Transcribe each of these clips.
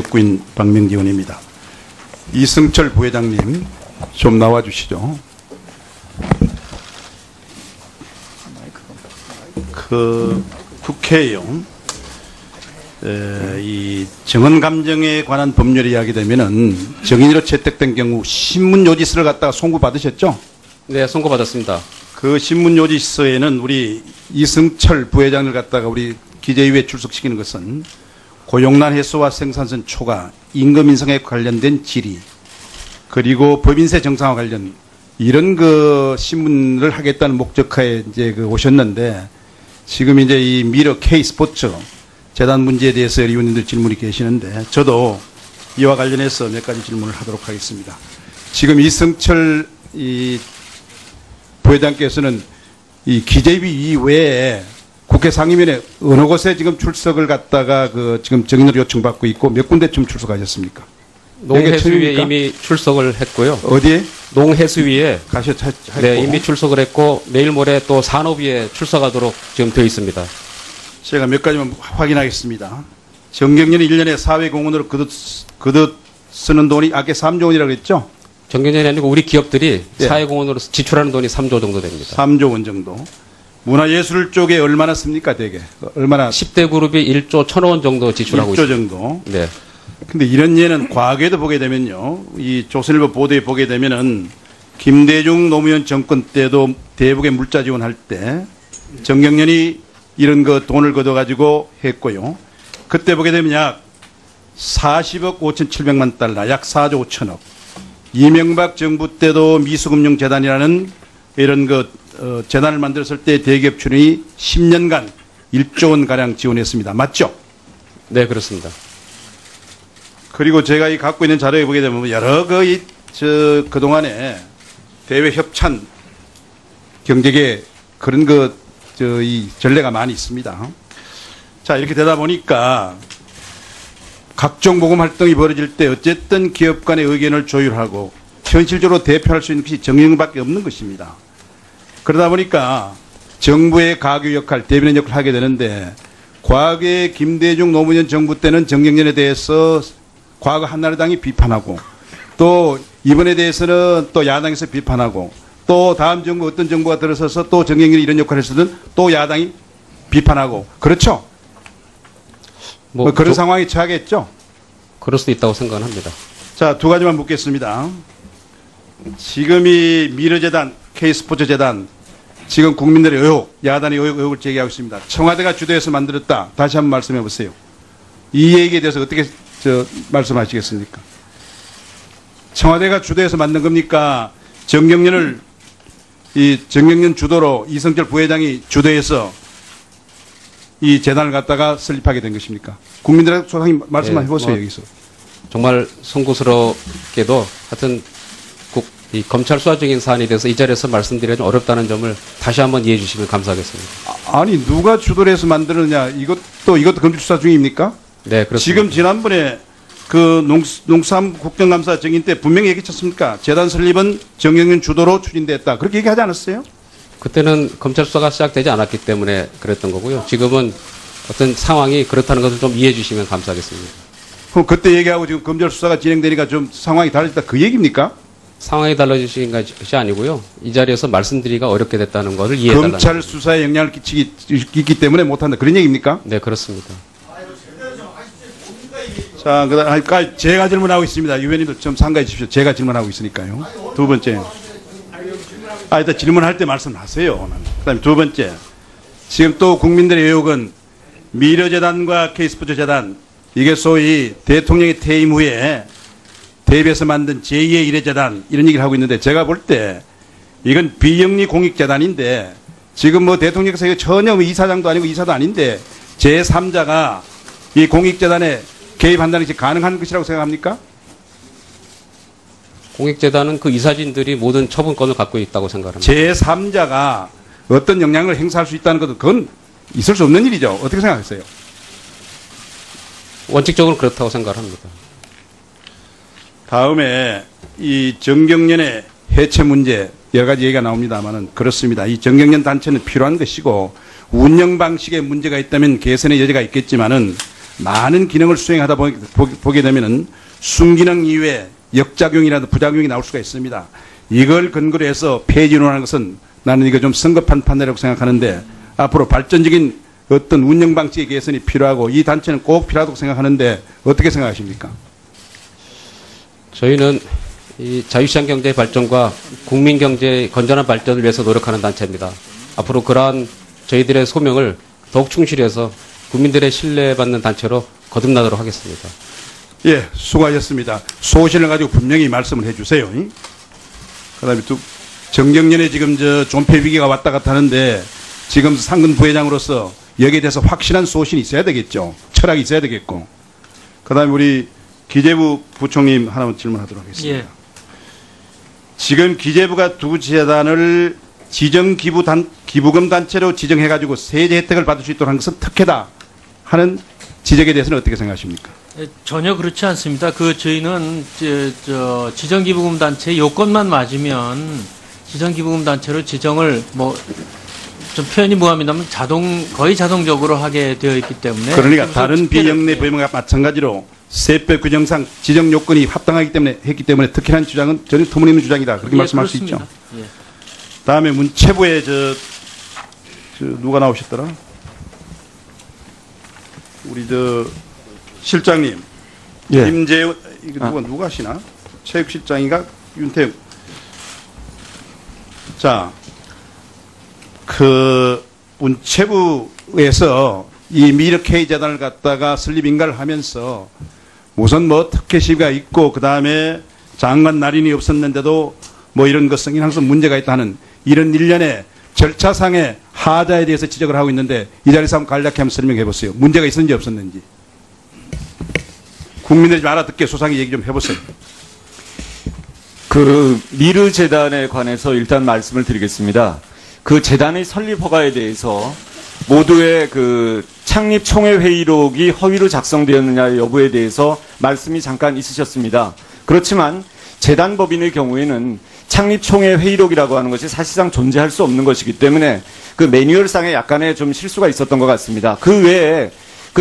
국민 박명기 의원입니다. 이승철 부회장님 좀 나와주시죠. 국회의용 이 정언 감정에 관한 법률이 이야기되면은 정인으로 채택된 경우 신문 요지서를 갖다가 송부 받으셨죠? 네, 송고 받았습니다. 그 신문 요지서에는 우리 이승철 부회장을 갖다가 우리 기재위에 출석시키는 것은 고용난 해소와 생산성 초과, 임금 인상에 관련된 질의, 그리고 법인세 정상화 관련 이런 그 신문을 하겠다는 목적하에 이제 오셨는데 지금 이제 이 미러 K스포츠 재단 문제에 대해서 의원님들 질문이 계시는데 저도 이와 관련해서 몇 가지 질문을 하도록 하겠습니다. 지금 이승철 부회장께서는 이 기재위 이외에 국회 상임위원회 어느 곳에 지금 출석을 갖다가 지금 정인으로 요청받고 있고 몇 군데쯤 출석하셨습니까? 농해수위에 이미 출석을 했고요. 어디에? 농해수위에 가셨고. 네, 이미 출석을 했고 내일 모레 또 산업위에 출석하도록 지금 되어 있습니다. 제가 몇 가지만 확인하겠습니다. 정경련이 1년에 사회공헌으로 거듭 쓰는 돈이 아까 3조 원이라고 했죠? 정경련이 아니고 우리 기업들이 네. 사회공헌으로 지출하는 돈이 3조 정도 됩니다. 3조 원 정도. 문화예술 쪽에 얼마나 씁니까, 대개? 얼마나? 10대 그룹이 1조 1,000억 원 정도 지출하고 1조 있습니다. 정도. 네. 근데 이런 예는 과거에도 보게 되면요. 이 조선일보 보도에 보게 되면은 김대중 노무현 정권 때도 대북에 물자 지원할 때 정경련이 이런 돈을 걷어가지고 했고요. 그때 보게 되면 약 40억 5,700만 달러, 약 4조 5천억. 이명박 정부 때도 미수금융재단이라는 이런 재단을 만들었을 때 대기업 출연이 10년간 1조 원가량 지원했습니다. 맞죠? 네, 그렇습니다. 그리고 제가 이 갖고 있는 자료에 보게 되면 여러 그동안에 대외 협찬 경제계 그런 이 전례가 많이 있습니다. 자, 이렇게 되다 보니까 각종 모금 활동이 벌어질 때 어쨌든 기업 간의 의견을 조율하고 현실적으로 대표할 수 있는 것이 정경밖에 없는 것입니다. 그러다 보니까 정부의 가교 역할, 대변인 역할을 하게 되는데 과거에 김대중 노무현 정부 때는 정경련에 대해서 과거 한나라당이 비판하고 또 이번에 대해서는 또 야당에서 비판하고 또 다음 정부 어떤 정부가 들어서서 또 정경련이 이런 역할을 했으든 또 야당이 비판하고 그렇죠? 그런 상황에 처하겠죠? 그럴 수도 있다고 생각합니다. 자, 두 가지만 묻겠습니다. 지금 이 미르재단, K스포츠재단 지금 국민들의 의혹, 야단의 의혹을 제기하고 있습니다. 청와대가 주도해서 만들었다. 다시 한번 말씀해 보세요. 이 얘기에 대해서 어떻게 말씀하시겠습니까? 청와대가 주도해서 만든 겁니까? 정경련 주도로 이승철 부회장이 주도해서 이 재단을 갖다가 설립하게 된 것입니까? 국민들한테 소상히 말씀만 해보세요, 여기서. 정말 송구스럽게도 하여튼 이 검찰 수사 중인 사안에 대해서 이 자리에서 말씀드리기 좀 어렵다는 점을 다시 한번 이해해 주시면 감사하겠습니다. 아니, 누가 주도를 해서 만드느냐, 이것도 검찰 수사 중입니까? 네, 그렇습니다. 지금 지난번에 농수산 국정감사 정인 때 분명히 얘기했지 않습니까? 재단 설립은 정경련 주도로 추진됐다. 그렇게 얘기하지 않았어요? 그때는 검찰 수사가 시작되지 않았기 때문에 그랬던 거고요. 지금은 어떤 상황이 그렇다는 것을 좀 이해해 주시면 감사하겠습니다. 그럼 그때 얘기하고 지금 검찰 수사가 진행되니까 좀 상황이 달라졌다 그 얘기입니까? 상황이 달라지신 것이 아니고요. 이 자리에서 말씀드리기가 어렵게 됐다는 것을 이해해달라는 검찰 수사에 영향을 끼치기 때문에 못한다. 그런 얘기입니까? 네, 그렇습니다. 자, 그다음 제가 질문하고 있습니다. 위원님들 좀 상가해 주십시오. 제가 질문하고 있으니까요. 두 번째. 일단 질문할 때 말씀하세요. 그다음에 두 번째. 지금 또 국민들의 의혹은 미르재단과 K스포츠재단 이게 소위 대통령이 퇴임 후에 대비해서 만든 제2의 일회재단 이런 얘기를 하고 있는데 제가 볼 때 이건 비영리 공익재단인데 지금 대통령께서 전혀 이사장도 아니고 이사도 아닌데 제3자가 이 공익재단에 개입한다는 것이 가능한 것이라고 생각합니까? 공익재단은 그 이사진들이 모든 처분권을 갖고 있다고 생각합니다. 제3자가 어떤 영향을 행사할 수 있다는 것은 그건 있을 수 없는 일이죠. 어떻게 생각하세요? 원칙적으로 그렇다고 생각합니다. 다음에 이 정경련의 해체 문제 여러 가지 얘기가 나옵니다만은 그렇습니다. 이 정경련 단체는 필요한 것이고 운영 방식에 문제가 있다면 개선의 여지가 있겠지만은 많은 기능을 수행하다 보게 되면은 순기능 이외에 역작용이라든 부작용이 나올 수가 있습니다. 이걸 근거로 해서 폐지론하는 것은 나는 이거 좀 성급한 판단이라고 생각하는데 앞으로 발전적인 어떤 운영 방식의 개선이 필요하고 이 단체는 꼭 필요하다고 생각하는데 어떻게 생각하십니까? 저희는 이 자유시장 경제 발전과 국민 경제의 건전한 발전을 위해서 노력하는 단체입니다. 앞으로 그러한 저희들의 소명을 더욱 충실해서 국민들의 신뢰받는 단체로 거듭나도록 하겠습니다. 예, 수고하셨습니다. 소신을 가지고 분명히 말씀을 해주세요. 그다음에 또 정경련에 지금 존폐 위기가 왔다 갔다 하는데 지금 상근 부회장으로서 여기에 대해서 확실한 소신이 있어야 되겠죠. 철학이 있어야 되겠고. 그다음에 우리 기재부 부총님 하나만 질문하도록 하겠습니다. 예. 지금 기재부가 두 재단을 기부금 단체로 지정해가지고 세제 혜택을 받을 수 있도록 한 것은 특혜다 하는 지적에 대해서는 어떻게 생각하십니까? 전혀 그렇지 않습니다. 저희는 지정기부금 단체 요건만 맞으면 지정기부금 단체로 지정을 좀 표현이 무함이라면 거의 자동적으로 하게 되어 있기 때문에. 그러니까 다른 비영리 부문과 마찬가지로 세법 규정상 지정 요건이 합당하기 때문에 했기 때문에 특혜라는 주장은 전혀 터무니없는 주장이다. 그렇게 말씀할 수 있죠. 예. 다음에 문체부에 누가 나오셨더라? 우리 실장님. 예. 임재훈, 이거 누가 하시나? 체육실장인가? 윤태영. 자, 문체부에서 이 미르K 재단을 갖다가 설립 인가를 하면서 우선 특혜 시비가 있고 그 다음에 장관 날인이 없었는데도 이런 것 승인 항상 문제가 있다는 이런 일련의 절차상의 하자에 대해서 지적을 하고 있는데 이 자리에서 한번 간략히 한번 설명해 보세요. 문제가 있었는지 없었는지. 국민들이 좀 알아듣게 소상히 얘기 좀 해보세요. 미르 재단에 관해서 일단 말씀을 드리겠습니다. 그 재단의 설립 허가에 대해서 모두의 창립 총회 회의록이 허위로 작성되었느냐 여부에 대해서 말씀이 잠깐 있으셨습니다. 그렇지만 재단 법인의 경우에는 창립 총회 회의록이라고 하는 것이 사실상 존재할 수 없는 것이기 때문에 매뉴얼상에 약간의 좀 실수가 있었던 것 같습니다. 그 외에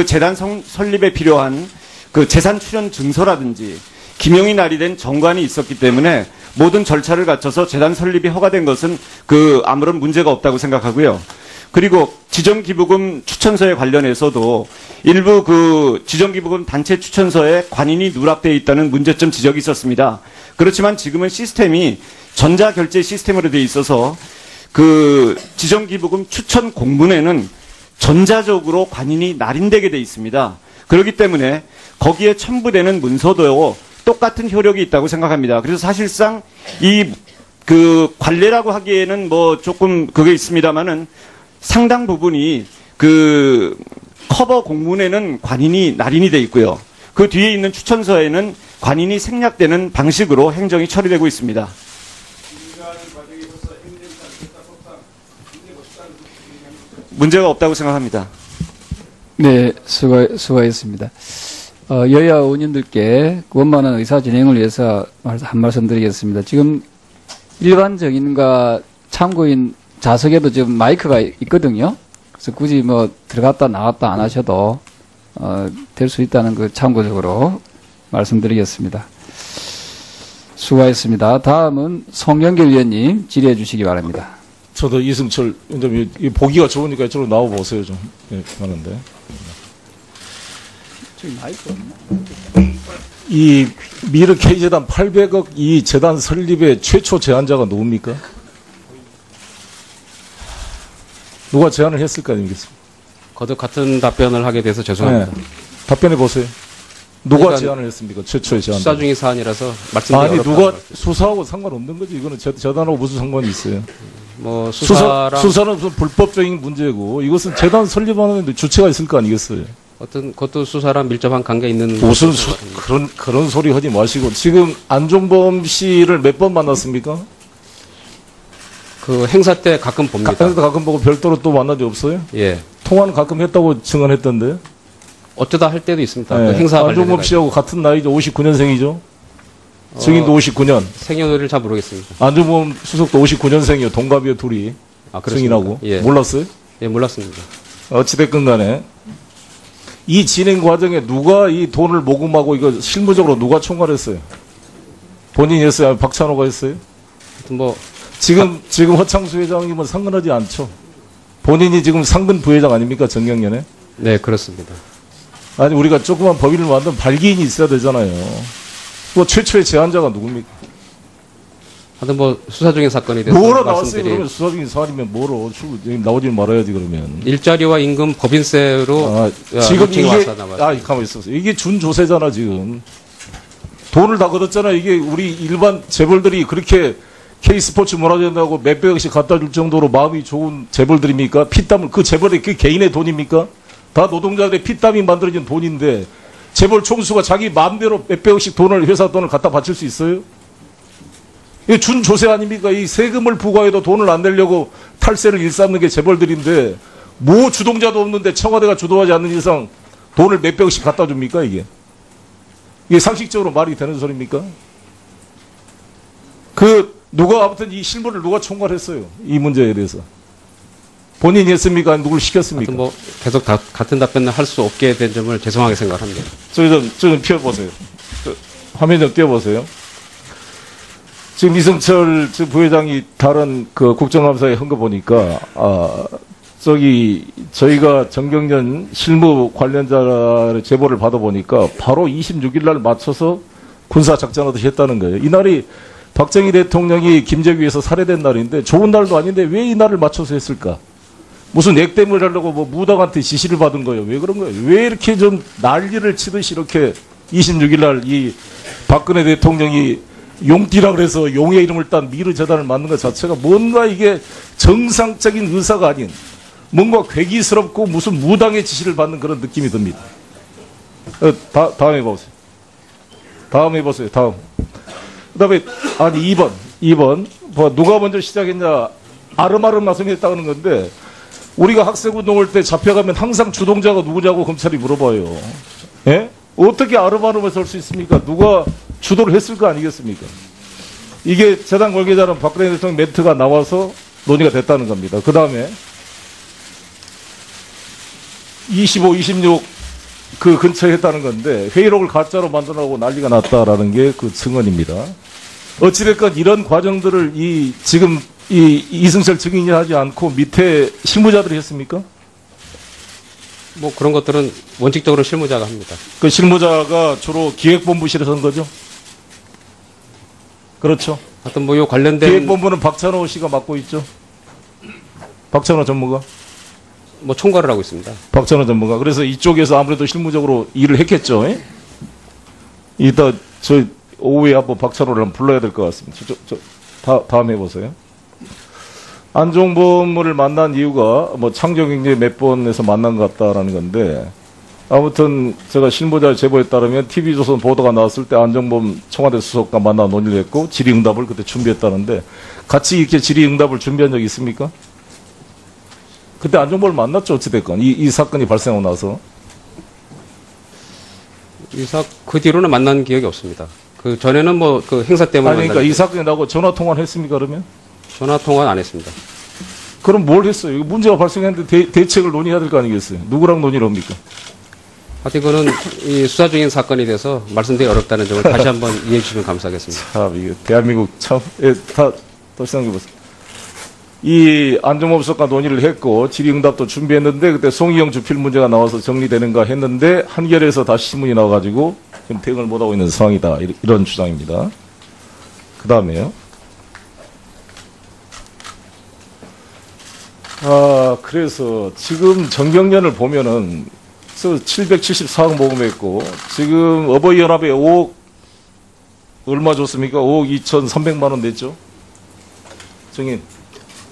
재단 설립에 필요한 재산 출연 증서라든지 기명이 날이된 정관이 있었기 때문에 모든 절차를 갖춰서 재단 설립이 허가된 것은 아무런 문제가 없다고 생각하고요. 그리고 지정기부금 추천서에 관련해서도 일부 지정기부금 단체 추천서에 관인이 누락되어 있다는 문제점 지적이 있었습니다. 그렇지만 지금은 시스템이 전자결제 시스템으로 되어 있어서 지정기부금 추천 공문에는 전자적으로 관인이 날인되게 되어 있습니다. 그렇기 때문에 거기에 첨부되는 문서도 똑같은 효력이 있다고 생각합니다. 그래서 사실상 관례라고 하기에는 조금 그게 있습니다만은 상당 부분이 커버 공문에는 관인이 날인이 되어 있고요. 그 뒤에 있는 추천서에는 관인이 생략되는 방식으로 행정이 처리되고 있습니다. 문제가 없다고 생각합니다. 네, 수고했습니다. 여야 의원님들께 원만한 의사 진행을 위해서 한 말씀 드리겠습니다. 지금 일반적인과 참고인 좌석에도 지금 마이크가 있거든요. 그래서 굳이 들어갔다 나왔다 안 하셔도 될 수 있다는 참고적으로 말씀드리겠습니다. 수고하셨습니다. 다음은 송영길 위원님 질의해 주시기 바랍니다. 저도 이승철 위원장님 보기가 좋으니까 이쪽으로 나와 보세요 좀. 네, 하는데. 저기 마이크 없나? 이 미르 K재단 800억 이 재단 설립의 최초 제안자가 누굽니까? 누가 제안을 했을까 아니겠습니까? 거듭 같은 답변을 하게 돼서 죄송합니다. 네. 답변해 보세요. 누가 일단 제안을 했습니까? 최초의 제안. 수사 중인 사안이라서 말씀드리기 아니 어렵다는 누가 말씀. 수사하고 상관없는 거지. 이거는 재단하고 무슨 상관이 있어요? 수사랑 수사는 무슨 불법적인 문제고 이것은 재단 설립하는 데 주체가 있을 거 아니겠어요? 그것도 수사랑 밀접한 관계 있는 무슨 그런 소리 하지 마시고 지금 안종범 씨를 몇 번 만났습니까? 행사 때 가끔 봅니다. 가끔 보고 별도로 또 만난 적 없어요? 예. 통화는 가끔 했다고 증언했던데. 어쩌다 할 때도 있습니다. 네. 행사 안종범 관련해가지고. 씨하고 같은 나이죠. 59년생이죠. 증인도 59년. 생년월일을 잘 모르겠습니다. 안종범 수석도 59년생이요. 동갑이요 둘이. 그렇습니까? 증인하고. 예. 몰랐어요? 예, 몰랐습니다. 어찌됐건 간에 이 진행 과정에 누가 이 돈을 모금하고 이거 실무적으로 누가 총괄했어요? 본인이 했어요? 아니면 박찬호가 했어요? 하여튼 뭐 지금 허창수 회장님은 상관하지 않죠. 본인이 지금 상근 부회장 아닙니까? 정경련에? 네, 그렇습니다. 아니 우리가 조그만 법인을 만든 발기인이 있어야 되잖아요. 뭐 최초의 제안자가 누굽니까? 하여튼 뭐 수사 중인 사건이 돼서 뭐로 나왔어요? 말씀드린 그러면 수사 중인 사안이면 뭐로 나오지 말아야지 그러면. 일자리와 임금 법인세로 지금 요청이 이게 와서 나왔습니다. 가만히 있었어요. 이게 준조세잖아 지금. 돈을 다 걷었잖아. 이게 우리 일반 재벌들이 그렇게 K스포츠 문화재단하고 몇백억씩 갖다 줄 정도로 마음이 좋은 재벌들입니까? 피땀을 그 재벌의 그 개인의 돈입니까? 다 노동자들의 피땀이 만들어진 돈인데 재벌 총수가 자기 마음대로 몇백억씩 돈을 회사 돈을 갖다 바칠 수 있어요? 이게 준조세 아닙니까? 이 세금을 부과해도 돈을 안 내려고 탈세를 일삼는 게 재벌들인데 뭐 주동자도 없는데 청와대가 주도하지 않는 이상 돈을 몇백억씩 갖다 줍니까 이게? 이게 상식적으로 말이 되는 소리입니까? 누가 아무튼 이 실무를 누가 총괄했어요? 이 문제에 대해서. 본인이 했습니까? 아니면 누굴 시켰습니까? 하여튼 뭐 계속 같은 답변을 할 수 없게 된 점을 죄송하게 생각합니다. 좀 펴보세요. 화면 좀 띄워보세요. 지금 이승철 부회장이 다른 그 국정감사에 한 거 보니까, 저희가 정경련 실무 관련자 제보를 받아보니까 바로 26일 날 맞춰서 군사작전하듯이 했다는 거예요. 이날이 박정희 대통령이 김정희에서 살해된 날인데 좋은 날도 아닌데 왜 이 날을 맞춰서 했을까? 무슨 액땜을 하려고 뭐 무당한테 지시를 받은 거예요. 왜 그런 거예요? 왜 이렇게 좀 난리를 치듯이 이렇게 26일 날 이 박근혜 대통령이 용띠라 그래서 용의 이름을 딴 미르 재단을 만든 것 자체가 뭔가 이게 정상적인 의사가 아닌 뭔가 괴기스럽고 무슨 무당의 지시를 받는 그런 느낌이 듭니다. 다음 해보세요. 다음 해보세요. 다음. 그 다음에, 2번. 뭐, 누가 먼저 시작했냐, 아름아름 나성했다는 건데, 우리가 학생운동 할 때 잡혀가면 항상 주동자가 누구냐고 검찰이 물어봐요. 예? 어떻게 아름아름해서 할 수 있습니까? 누가 주도를 했을 거 아니겠습니까? 이게 재단 관계자는 박근혜 대통령 멘트가 나와서 논의가 됐다는 겁니다. 그 다음에, 25, 26, 그 근처에 했다는 건데 회의록을 가짜로 만들어놓고 난리가 났다라는 게 그 증언입니다. 어찌됐건 이런 과정들을 지금 이승철 증인이 하지 않고 밑에 실무자들이 했습니까? 뭐 그런 것들은 원칙적으로 실무자가 합니다. 그 실무자가 주로 기획본부실에서 한 거죠? 그렇죠. 하여튼 뭐 요 관련된 기획본부는 박찬호 씨가 맡고 있죠? 박찬호 전무가? 뭐 총괄을 하고 있습니다. 박찬호 전무가. 그래서 이쪽에서 아무래도 실무적으로 일을 했겠죠. 예? 이따 오후에 한번 박찬호를 한번 불러야 될 것 같습니다. 다음 해보세요. 안종범을 만난 이유가 뭐 창조경제 몇 번에서 만난 것 같다라는 건데 아무튼 제가 실무자 제보에 따르면 TV조선 보도가 나왔을 때 안종범 청와대 수석과 만나 논의를 했고 질의응답을 그때 준비했다는데 같이 이렇게 질의응답을 준비한 적이 있습니까? 그때 안종범을 만났죠, 어찌됐건. 이 사건이 발생하고 나서. 그 뒤로는 만난 기억이 없습니다. 그 전에는 뭐 그 행사 때문에. 아니, 그러니까 이 사건이 나고 전화통화를 했습니까, 그러면? 전화통화는 안 했습니다. 그럼 뭘 했어요? 문제가 발생했는데 대책을 논의해야 될 거 아니겠어요? 누구랑 논의를 합니까? 하여튼 이거는 이 수사 중인 사건이 돼서 말씀드리기 어렵다는 점을 다시 한번 이해해 주시면 감사하겠습니다. 참, 이게 대한민국 참, 더 생각해보세요. 이 안종범 수석과 논의를 했고 질의응답도 준비했는데 그때 송희영 주필 문제가 나와서 정리되는가 했는데 한겨레에서 다시 신문이 나와가지고 지금 대응을 못하고 있는 상황이다. 이런 주장입니다. 그 다음에요. 그래서 지금 정경련을 보면은 774억 모금했고 지금 어버이연합에 5억 얼마 줬습니까? 5억 2,300만 원 냈죠? 정인.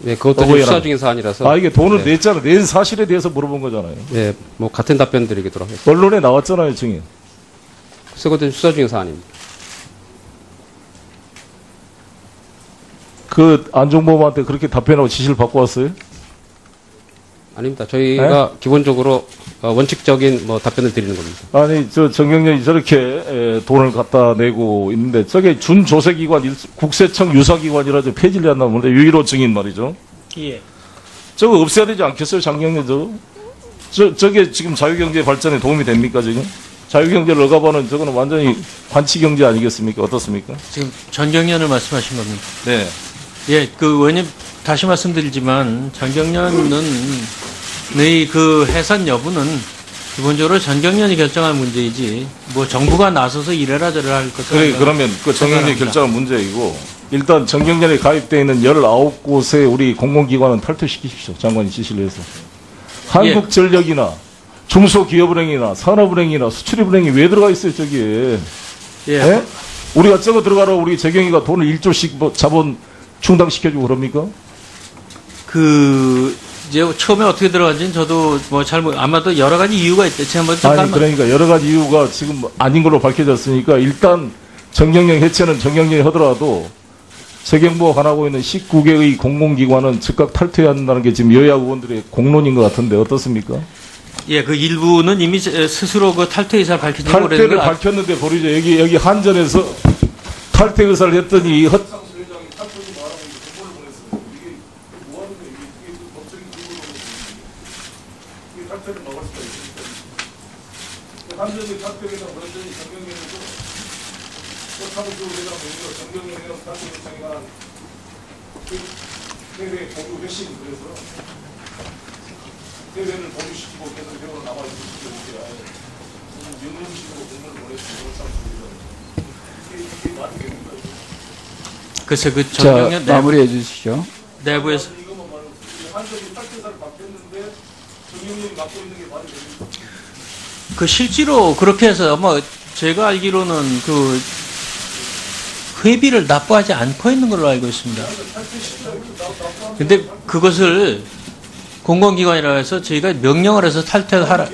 네, 그것도 지금 수사 중인 사안이라서. 이게 돈을 냈잖아요. 낸 사실에 대해서 물어본 거잖아요. 네, 뭐 같은 답변 드리도록 하겠습니다. 언론에 나왔잖아요, 증인. 그것도 수사 중인 사안입니다. 그 안종범한테 그렇게 답변하고 지시를 받고 왔어요? 아닙니다. 저희가 기본적으로 원칙적인 뭐 답변을 드리는 겁니다. 아니, 정경련이 저렇게 돈을 갖다 내고 있는데 저게 준조세기관, 국세청 유사기관이라서 폐지를 한다는 건데 유일호 증인 말이죠. 예. 저거 없애야 되지 않겠어요, 장경련 저거? 저게 지금 자유경제 발전에 도움이 됩니까, 지금? 자유경제를 억압하는 저거는 완전히 관치경제 아니겠습니까? 어떻습니까? 지금 전경련을 말씀하신 겁니다. 네. 예, 왜냐면 다시 말씀드리지만 전경련은 그 해산 여부는 기본적으로 전경련이 결정할 문제이지 뭐 정부가 나서서 이래라 저래라 할 것은 그래, 그러면 그 정경련이 결정한 문제이고 일단 정경련에 가입되어 있는 19곳의 우리 공공기관은 탈퇴시키십시오. 장관이 지시를 해서. 한국전력이나 중소기업은행이나 산업은행이나 수출입은행이 왜 들어가 있어요, 저기에? 예. 예? 우리가 저거 들어가라고 우리 재경이가 돈을 1조씩 뭐 자본 충당시켜주고 그럽니까? 이제 처음에 어떻게 들어간지는 저도 뭐 아마도 여러 가지 이유가 있대. 제가 뭐 아니, 그러니까 여러 가지 이유가 지금 아닌 걸로 밝혀졌으니까 일단 정경련 해체는 정경련이 하더라도 재경부가 관하고 있는 19개의 공공기관은 즉각 탈퇴해야 한다는 게 지금 여야 의원들의 공론인 것 같은데 어떻습니까? 예, 그 일부는 이미 스스로 그 탈퇴 의사를 밝힌 지 오래된 탈퇴를 밝혔는데 버리죠. 여기 한전에서 탈퇴 의사를 했더니 한전이 탈퇴회장 그랬더니 정경련에서 사무국회장 정경련이랑 탈퇴회장이가 해외 보류 회신 그래서 해외를 보류시키고 계속 세월을 남아있고 이렇게 아예 명령식으로 공문을 보냈으면 이게 말이 됩니까? 글쎄 그 자, 전경련 마무리해 주시죠. 내부에서 이것만 말하고 한전이 탈퇴사를 바뀌었는데 정경련이 맡고 있는 게 말이 됩니까? 실제로 그렇게 해서 제가 알기로는 회비를 납부하지 않고 있는 걸로 알고 있습니다. 근데 그것을 공공기관이라고 해서 저희가 명령을 해서 탈퇴를 하라.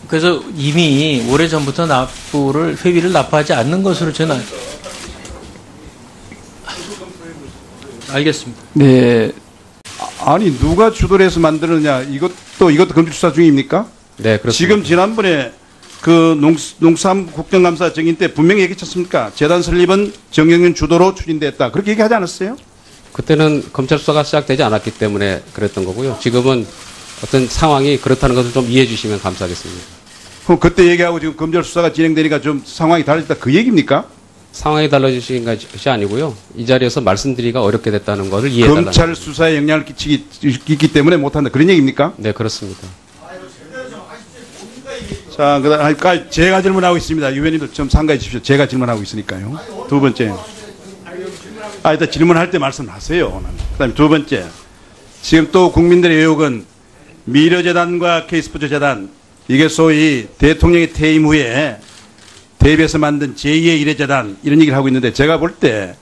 그래서 이미 오래전부터 회비를 납부하지 않는 것으로 저는 알겠습니다. 네. 아니 누가 주도를 해서 만들느냐 이것도 검찰 수사 중입니까? 네, 그렇습니다. 지금 지난번에 그 농수산 국정감사 정인 때 분명히 얘기했지 않습니까? 재단 설립은 정경련 주도로 추진됐다. 그렇게 얘기하지 않았어요? 그때는 검찰 수사가 시작되지 않았기 때문에 그랬던 거고요. 지금은 어떤 상황이 그렇다는 것을 좀 이해해 주시면 감사하겠습니다. 그럼 그때 얘기하고 지금 검찰 수사가 진행되니까 좀 상황이 달라졌다 그 얘기입니까? 상황이 달라지신 것이 아니고요. 이 자리에서 말씀드리기가 어렵게 됐다는 것을 이해해달라는 검찰 수사에 영향을 끼치기 때문에 못한다. 그런 얘기입니까? 네, 그렇습니다. 자, 그다음 제가 질문하고 있습니다. 위원님들 좀 상가해 주십시오. 제가 질문하고 있으니까요. 두 번째. 일단 질문할 때 말씀하세요. 그다음에 두 번째. 지금 또 국민들의 의혹은 미래재단과 K스포츠재단 이게 소위 대통령이 퇴임 후에 대비해서 만든 제2의 이래재단 이런 얘기를 하고 있는데 제가 볼 때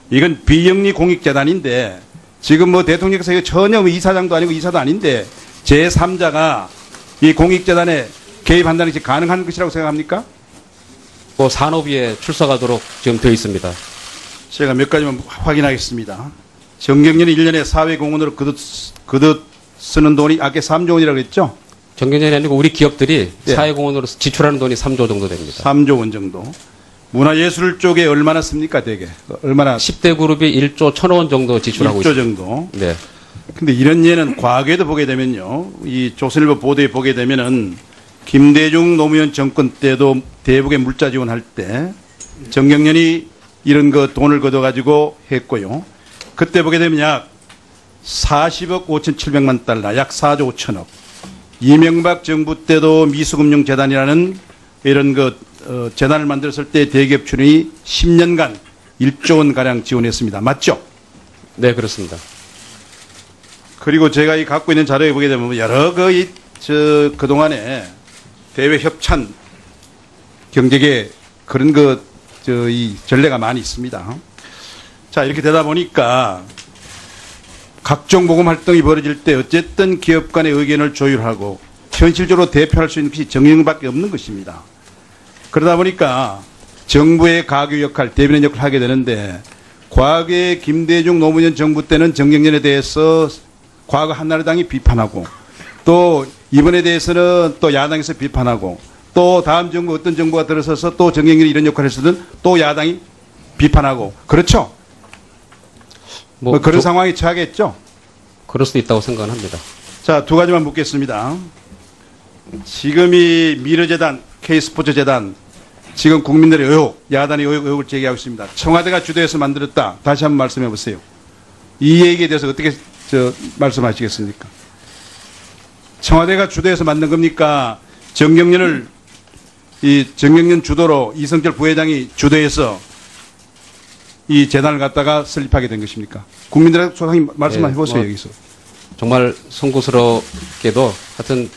이건 비영리 공익재단인데 지금 뭐 대통령께서 이거 전혀 이사장도 아니고 이사도 아닌데 제3자가 이 공익재단에 개입한다는 것이 가능한 것이라고 생각합니까? 산업위에 출석하도록 지금 되어 있습니다. 제가 몇 가지만 확인하겠습니다. 정경련이 1년에 사회공헌으로 거듭 쓰는 돈이 아까 3조 원이라고 했죠? 정경련이 아니고 우리 기업들이 네. 사회공헌으로 지출하는 돈이 3조 정도 됩니다. 3조 원 정도. 문화예술 쪽에 얼마나 씁니까, 대개? 얼마나? 10대 그룹이 1조 1,000억 원 정도 지출하고 1조 있습니다. 정도. 네. 근데 이런 예는 과거에도 보게 되면요. 이 조선일보 보도에 보게 되면은 김대중 노무현 정권 때도 대북에 물자 지원할 때 정경련이 이런 거 돈을 걷어가지고 했고요. 그때 보게 되면 약 40억 5,700만 달러, 약 4조 5천억. 이명박 정부 때도 미수금융재단이라는 이런 재단을 만들었을 때 대기업 출연이 10년간 1조 원가량 지원했습니다. 맞죠? 네, 그렇습니다. 그리고 제가 이 갖고 있는 자료에 보게 되면 여러 그동안에 대외 협찬 경제계 그런 이 전례가 많이 있습니다. 자, 이렇게 되다 보니까 각종 모금 활동이 벌어질 때 어쨌든 기업 간의 의견을 조율하고 현실적으로 대표할 수 있는 것이 정경련밖에 없는 것입니다. 그러다 보니까 정부의 가교 역할, 대변인 역할을 하게 되는데 과거에 김대중 노무현 정부 때는 정경련에 대해서 과거 한나라당이 비판하고 또 이번에 대해서는 또 야당에서 비판하고 또 또 다음 정부 어떤 정부가 들어서서 또 정경련이 이런 역할을 했으든 또 야당이 비판하고 그렇죠. 뭐 그런 상황이 처하겠죠. 그럴 수도 있다고 생각은 합니다. 자, 두 가지만 묻겠습니다. 지금 이 미르재단, K스포츠재단, 지금 국민들의 의혹, 야단의 의혹을 제기하고 있습니다. 청와대가 주도해서 만들었다. 다시 한번 말씀해 보세요. 이 얘기에 대해서 어떻게 말씀하시겠습니까? 청와대가 주도해서 만든 겁니까? 정경련을 이 정경련 주도로 이성철 부회장이 주도해서 이 재단을 갖다가 설립하게 된 것입니까? 국민들한테 소상히 말씀만 해보세요. 여기서. 정말 송구스럽게도 하여튼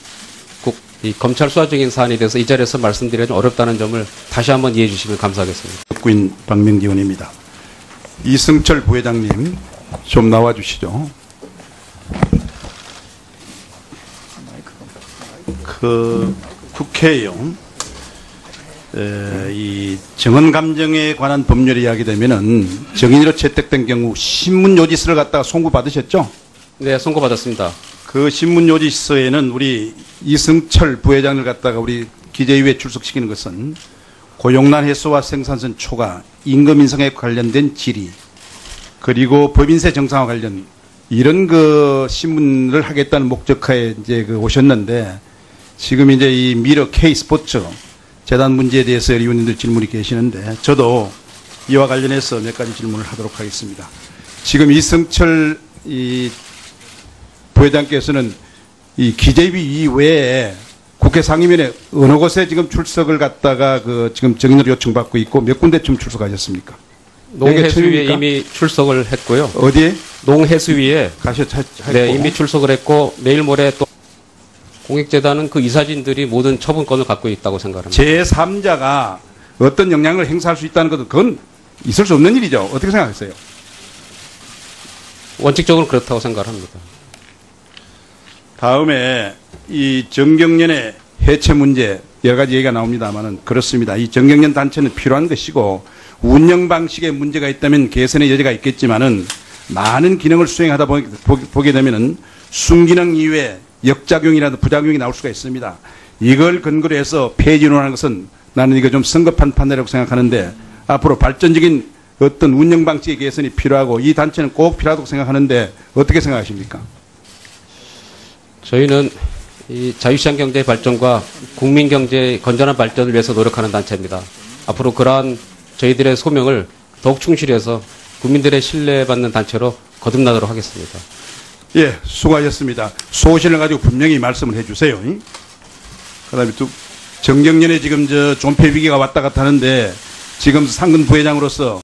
이 검찰 수사적인 사안에 대해서 이 자리에서 말씀드리기 좀 어렵다는 점을 다시 한번 이해해 주시면 감사하겠습니다. 국구인 박명기 의원입니다. 이승철 부회장님 좀 나와 주시죠. 그 국회의용 이 정언 감정에 관한 법률 이야기 되면은 정인으로 채택된 경우 신문 요지서를 갖다가 송구 받으셨죠? 네, 송구받았습니다. 그 신문 요지서에는 우리 이승철 부회장을 갖다가 우리 기재위에 출석시키는 것은 고용난 해소와 생산성 초과, 임금 인상에 관련된 질의, 그리고 법인세 정상화 관련 이런 그 신문을 하겠다는 목적하에 이제 그 오셨는데 지금 이제 이 미러 K 스포츠 재단 문제에 대해서 의원님들 질문이 계시는데 저도 이와 관련해서 몇 가지 질문을 하도록 하겠습니다. 지금 이승철 이 부회장께서는 이 기재위 이외에 국회 상임위원회 어느 곳에 지금 출석을 갖다가 그 지금 정인으로 요청받고 있고 몇 군데쯤 출석하셨습니까? 농해수위에 이미 출석을 했고요. 어디에? 농해수위에 가셨고. 네, 이미 출석을 했고 내일 모레 또 공익재단은 그 이사진들이 모든 처분권을 갖고 있다고 생각합니다. 제3자가 어떤 영향을 행사할 수 있다는 것은 그건 있을 수 없는 일이죠. 어떻게 생각하세요? 원칙적으로 그렇다고 생각합니다. 다음에 이 정경련의 해체 문제 여러 가지 얘기가 나옵니다만은 그렇습니다. 이 정경련 단체는 필요한 것이고 운영 방식에 문제가 있다면 개선의 여지가 있겠지만은 많은 기능을 수행하다 보게 되면은 순기능 이외에 역작용이라도 부작용이 나올 수가 있습니다. 이걸 근거로 해서 폐지론하는 것은 나는 이거 좀 성급한 판단이라고 생각하는데 앞으로 발전적인 어떤 운영 방식의 개선이 필요하고 이 단체는 꼭 필요하다고 생각하는데 어떻게 생각하십니까? 저희는 이 자유시장 경제의 발전과 국민 경제의 건전한 발전을 위해서 노력하는 단체입니다. 앞으로 그러한 저희들의 소명을 더욱 충실해서 국민들의 신뢰받는 단체로 거듭나도록 하겠습니다. 예, 수고하셨습니다. 소신을 가지고 분명히 말씀을 해주세요. 그다음에 또 정경련에 지금 존폐 위기가 왔다 갔다 하는데 지금 상근 부회장으로서